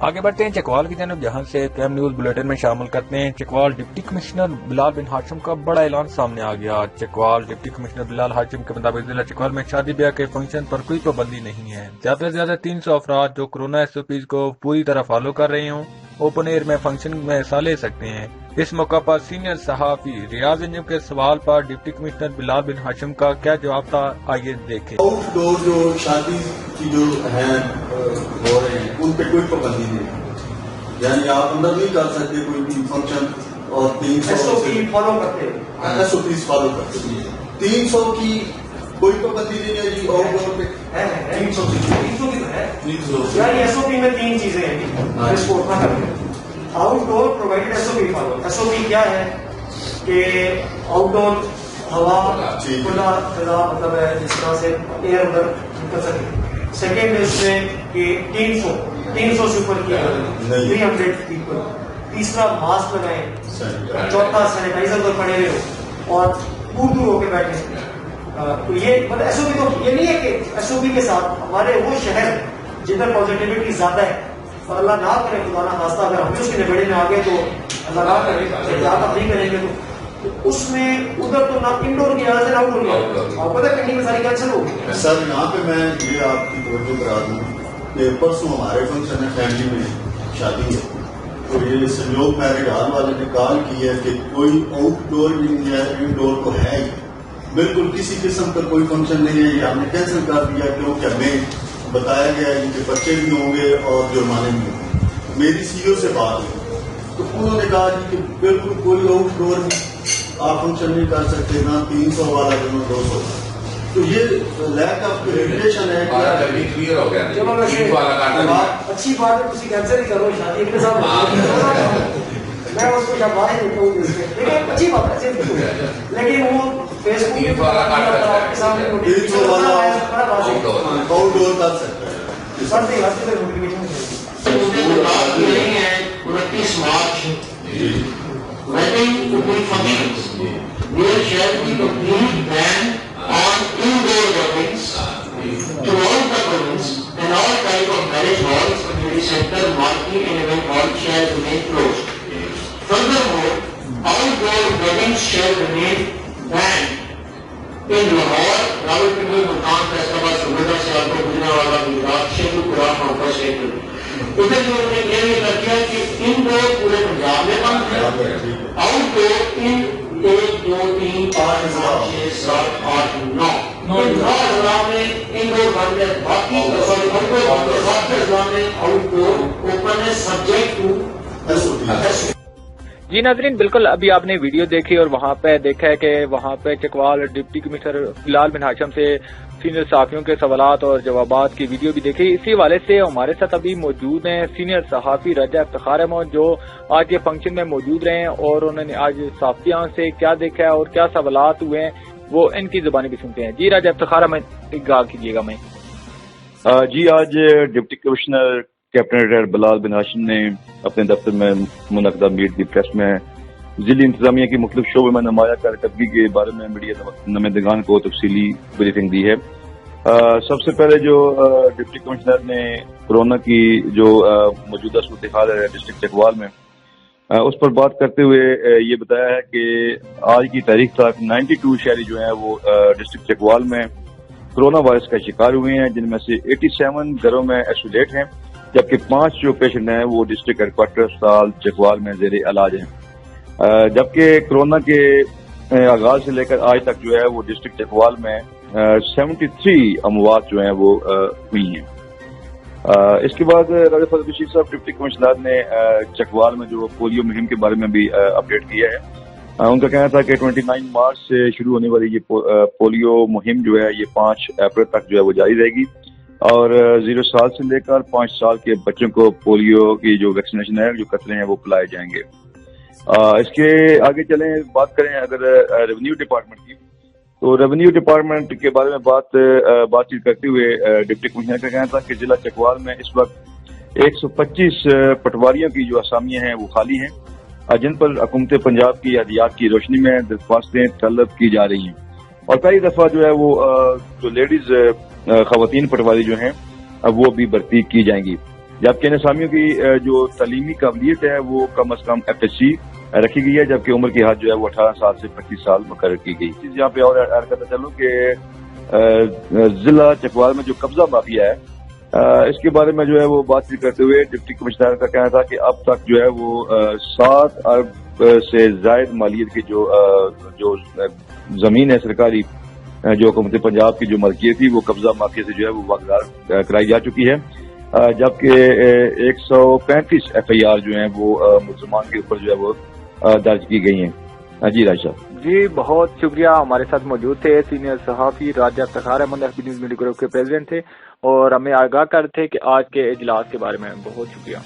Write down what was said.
آگے بڑھتے ہیں چکوال کی جانب، جہاں سے کیم نیوز بلیٹن میں شامل کرتے ہیں۔ چکوال ڈپٹی کمشنر بلال بن ہاشم کا بڑا اعلان سامنے آ گیا۔ چکوال ڈپٹی کمشنر بلال ہاشم کے مطابق ضلع چکوال میں شادی بیاہ کے فنکشن پر کوئی پابندی نہیں ہے۔ زیادہ سے زیادہ 300 افراد جو کورونا SOPs کو پوری طرح فالو کر رہے ہوں اوپن ایئر میں فنکشن میں حصہ لے سکتے ہیں۔ اس موقع پر سینئر صحافی ریاض انجم کے سوال پر ڈپٹی کمشنر بلال بن ہاشم کا کیا جواب تھا، آئیے دیکھیں۔ آؤٹ ڈور جو شادی کی جو ہیں ہو رہے ہیں ان پہ کوئی پابندی نہیں، یعنی آپ اندر نہیں کر سکتے کوئی بھی فنکشن، اور 300 فالو کرتے ہیں، SOPs فالو کرتے ہیں۔ 300 کی کوئی پابندی نہیں ہے جی آؤٹ ڈور پہ۔ 300 کی ہے یعنی SOP میں 3 چیزیں ہیں اس کو اتنا کرتے ہیں۔ آؤٹ ڈور پرووائڈیڈ SOP فالو۔ SOP کیا ہے کہ آؤٹ ڈور ہوا کھلا فضا مطلب ہے جس طرح سے ایئر اندر نکل سکے۔ سیکنڈ اس میں کہ 300 سے اوپر کیا 300 پیپل۔ تیسرا ماسک لگائیں۔ چوتھا سینیٹائزر پر پڑے ہوئے ہو اور دور دور ہو کے بیٹھے۔ تو یہ مطلب SOP تو یہ نہیں ہے کہ SOP کے ساتھ ہمارے وہ شہر جدھر پازیٹیوٹی زیادہ ہے، اور اللہ نہ کرے خدا نہ خواستہ اگر ہم اس کے نبیڑے میں آگے تو اللہ نہ کرے احتیاط آپ نہیں کریں گے تو اس میں ادھر تو نہ انڈور کی اجازت ہے نہ آؤٹ ڈور کی۔ آپ پتہ ہے ساری کینسل ہو گئی۔ سر یہاں پہ میں یہ آپ کی توجہ کرا دوں کہ پرسوں ہمارے فنکشن ہے، فیملی میں شادی ہے، تو یہ سنجوگ میرج ہال والے نے کال کی ہے کہ کوئی آؤٹ ڈور نہیں ہے، انڈور تو ہے ہی، بالکل کسی قسم کا کوئی فنکشن نہیں ہے۔ یہ ہم نے کینسل کر دیا کیونکہ ہمیں بتایا گیا ہے کہ بچے بھی ہوں گے اور جرمانے بھی ہوں گے۔ میری CEO سے بات ہوئی تو انہوں نے کہا جی کہ بالکل کوئی آؤٹ ڈور آپ فنکشن نہیں کر سکتے، نہ 300 والا نہ 200۔ تو یہ لیک آف ریگولیشن ہے۔ اچھی بات ہے، کسی کینسل ہی کرو شادی اپنے ساتھ، میں اس کو شاباش دیتا ہوں لیکن اچھی بات ہے، لیکن وہ فیس بک آؤٹ ڈور کر سکتا ہے۔ 29 March wedding functions will share the complete ban on indoor weddings throughout the province, and all type of marriage halls, community center, marketing and event hall shall remain closed. Furthermore, outdoor weddings shall remain banned in Lahore, Rawalpindi, Multan, Faisalabad, Sumedra, Sialkot, Gujranwala, Gujarat, Sheikhupura, Campus, April. ادھر جو انہوں نے یہ کر دیا کہ انڈور پورے پنجاب میں بند ہے، آؤٹ ڈور ان 1 2 3 5 6 7 8 9 اضلاع میں انڈور بند ہے، باقی آؤٹ ڈور بند ہے، باقی اضلاع میں آؤٹ ڈور اوپن ہے سبجیکٹ ٹو۔ جی ناظرین، بالکل ابھی آپ نے ویڈیو دیکھی اور وہاں پہ دیکھا ہے کہ وہاں پہ چکوال ڈپٹی کمشنر بلال بن ہاشم سے سینئر صحافیوں کے سوالات اور جوابات کی ویڈیو بھی دیکھی۔ اسی حوالے سے ہمارے ساتھ ابھی موجود ہیں سینئر صحافی رجا افتخار احمد، جو آج یہ فنکشن میں موجود رہے ہیں اور انہوں نے آج صحافیوں سے کیا دیکھا ہے اور کیا سوالات ہوئے ہیں وہ ان کی زبانی بھی سنتے ہیں۔ جی رجا افتخار احمد، اگاہ کیجیے گا۔ میں جی آج ڈپٹی کمشنر کیپٹن ریٹائر بلال بن ہاشم نے اپنے دفتر میں منعقدہ میٹ دی پریس میں ضلعی انتظامیہ کی مختلف شعبوں میں نمایاں کارکردگی کے بارے میں میڈیا نمائندگان کو تفصیلی بریفنگ دی ہے۔ سب سے پہلے جو ڈپٹی کمشنر نے کورونا کی جو موجودہ صورتحال ہے ڈسٹرکٹ چکوال میں اس پر بات کرتے ہوئے یہ بتایا ہے کہ آج کی تاریخ تک 92 شہری جو ہیں وہ ڈسٹرکٹ چکوال میں کورونا وائرس کا شکار ہوئے ہیں، جن میں سے 87 گھروں میں ایسولیٹ ہیں، جبکہ 5 جو پیشنٹ ہیں وہ ڈسٹرکٹ ہیڈ کوارٹر اسپتال چکوال میں زیر علاج ہیں۔ جبکہ کورونا کے آغاز سے لے کر آج تک جو ہے وہ ڈسٹرکٹ چکوال میں 73 اموات جو ہیں وہ ہوئی ہیں۔ اس کے بعد راجہ فضل بشیر صاحب ڈپٹی کمشنر نے چکوال میں جو پولیو مہم کے بارے میں بھی اپڈیٹ کیا ہے۔ ان کا کہنا تھا کہ 29 مارچ سے شروع ہونے والی یہ پولیو مہم جو ہے یہ 5 اپریل تک جو ہے وہ جاری رہے گی، اور 0 سال سے لے کر 5 سال کے بچوں کو پولیو کی جو ویکسینیشن ہے جو قطرے ہیں وہ پلائے جائیں گے۔ اس کے آگے چلیں، بات کریں اگر ریونیو ڈپارٹمنٹ کی، تو ریونیو ڈپارٹمنٹ کے بارے میں بات چیت کرتے ہوئے ڈپٹی کمشنر کا کہنا تھا کہ ضلع چکوال میں اس وقت 125 پٹواریوں کی جو اسامیاں ہیں وہ خالی ہیں، جن پر حکومت پنجاب کی ہدایات کی روشنی میں درخواستیں طلب کی جا رہی ہیں، اور پہلی دفعہ جو ہے وہ جو لیڈیز خواتین پٹواری جو ہیں وہ بھی بھرتی کی جائیں گی۔ جبکہ ان اسامیوں کی جو تعلیمی قابلیت ہے وہ کم از کم FSC رکھی گئی ہے، جبکہ عمر کی حد جو ہے وہ 18 سال سے 25 سال مقرر کی گئی تھی۔ یہاں پہ اور ایڈ کرنا چلوں کہ ضلع چکوال میں جو قبضہ مافیا ہے اس کے بارے میں جو ہے وہ بات چیت کرتے ہوئے ڈپٹی کمشنر کا کہنا تھا کہ اب تک جو ہے وہ 7 ارب سے زائد مالیت کی جو زمین ہے سرکاری جو حکومت پنجاب کی جو ملکیت تھی وہ قبضہ مافیا سے جو ہے وہ واگزار کرائی جا چکی ہے، جبکہ 135 FIR جو ہیں وہ ملزمان کے اوپر جو ہے وہ درج کی گئی ہیں۔ جی راج صاحب۔ جی بہت شکریہ، ہمارے ساتھ موجود تھے سینئر صحافی Raja Iftikhar Ahmed, FB news media group کے پریزیڈنٹ تھے اور ہمیں آگاہ کرتے تھے کہ آج کے اجلاس کے بارے میں۔ بہت شکریہ۔